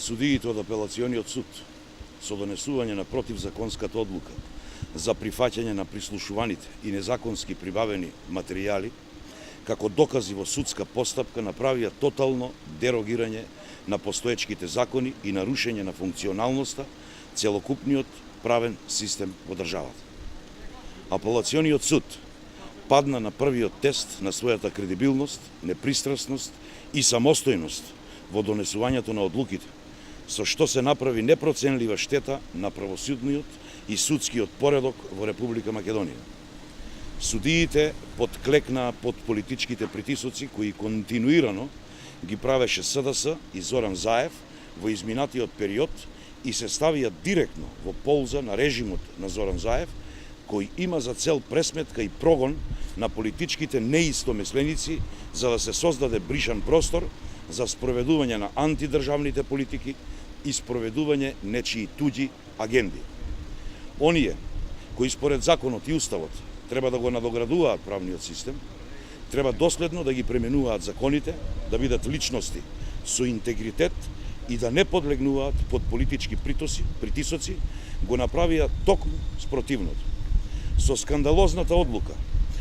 Судиите од апелациониот суд со донесување на противзаконската одлука за прифаќање на прислушуваните и незаконски прибавени материјали како докази во судска постапка направија тотално дерогирање на постоечките закони и нарушење на функционалноста целокупниот правен систем во државата. Апелациониот суд падна на првиот тест на својата кредибилност, непристрасност и самостојност во донесувањето на одлуките, со што се направи непроценлива штета на правосудниот и судскиот поредок во Република Македонија. Судиите подклекнаа под политичките притисоци кои континуирано ги правеше СДС и Зоран Заев во изминатиот период и се ставија директно во полза на режимот на Зоран Заев, кој има за цел пресметка и прогон на политичките неистомисленици за да се создаде бришан простор за спроведување на антидржавните политики и спроведување нечии туѓи агенди. Оние кои според законот и уставот треба да го надоградуваат правниот систем, треба доследно да ги пременуваат законите, да бидат личности со интегритет и да не подлегнуваат под политички притисоци, го направија токму спротивното. Со скандалозната одлука,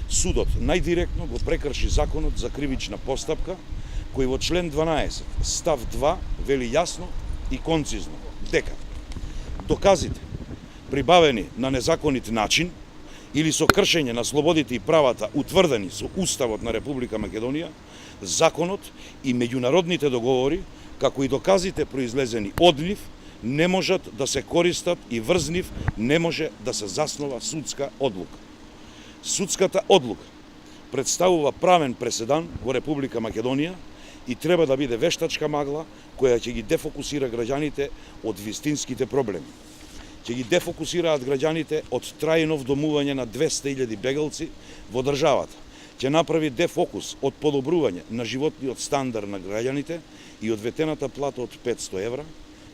судот најдиректно го прекрши законот за кривична постапка, кој во член 12, став 2, вели јасно и концизно дека доказите прибавени на незаконит начин или со кршење на слободите и правата утврдени со Уставот на Република Македонија, законот и меѓународните договори, како и доказите произлезени од нив, не можат да се користат и врз нив не може да се заснова судска одлука. Судската одлука представува правен преседан во Република Македонија и треба да биде вештачка магла која ќе ги дефокусира граѓаните од вистинските проблеми. Ќе ги дефокусираат граѓаните од трајно вдомување на 200.000 бегалци во државата. Ќе направи дефокус од подобрување на животниот стандард на граѓаните и од ветената плата од 500 евра,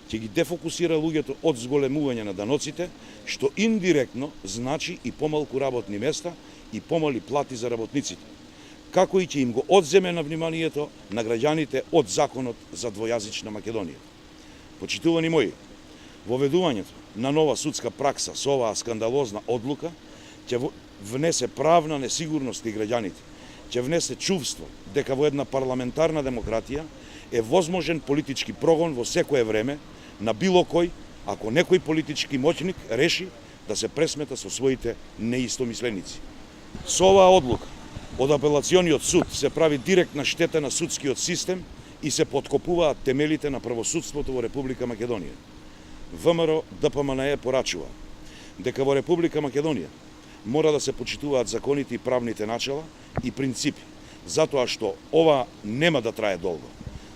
ќе ги дефокусира луѓето од зголемување на даноците, што индиректно значи и помалку работни места и помали плати за работниците, како и ќе им го одземе на вниманието на граѓаните од законот за двојазична Македонија. Почитувани мои, воведувањето на нова судска пракса со оваа скандалозна одлука ќе внесе правна несигурност и граѓаните, ќе внесе чувство дека во една парламентарна демократија е возможен политички прогон во секое време на било кој, ако некој политички моќник реши да се пресмета со своите неистомисленици. Со оваа одлука од апелациониот суд се прави директна штета на судскиот систем и се поткопуваат темелите на правосудството во Република Македонија. ВМРО ДПМНЕ порачува дека во Република Македонија мора да се почитуваат законите и правните начала и принципи, затоа што ова нема да трае долго.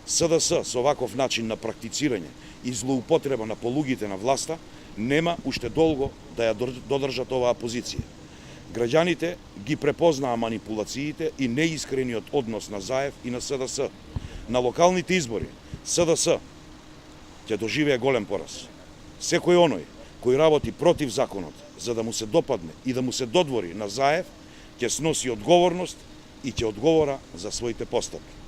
СДС со ваков начин на практицирање и злоупотреба на полугите на власта нема уште долго да ја додржат оваа позиција. Граѓаните ги препознаа манипулациите и неискрениот однос на Заев и на СДС. На локалните избори СДС ќе доживее голем пораз. Секој оној кој работи против законот за да му се допадне и да му се додвори на Заев ќе сноси одговорност и ќе одговора за своите постапки.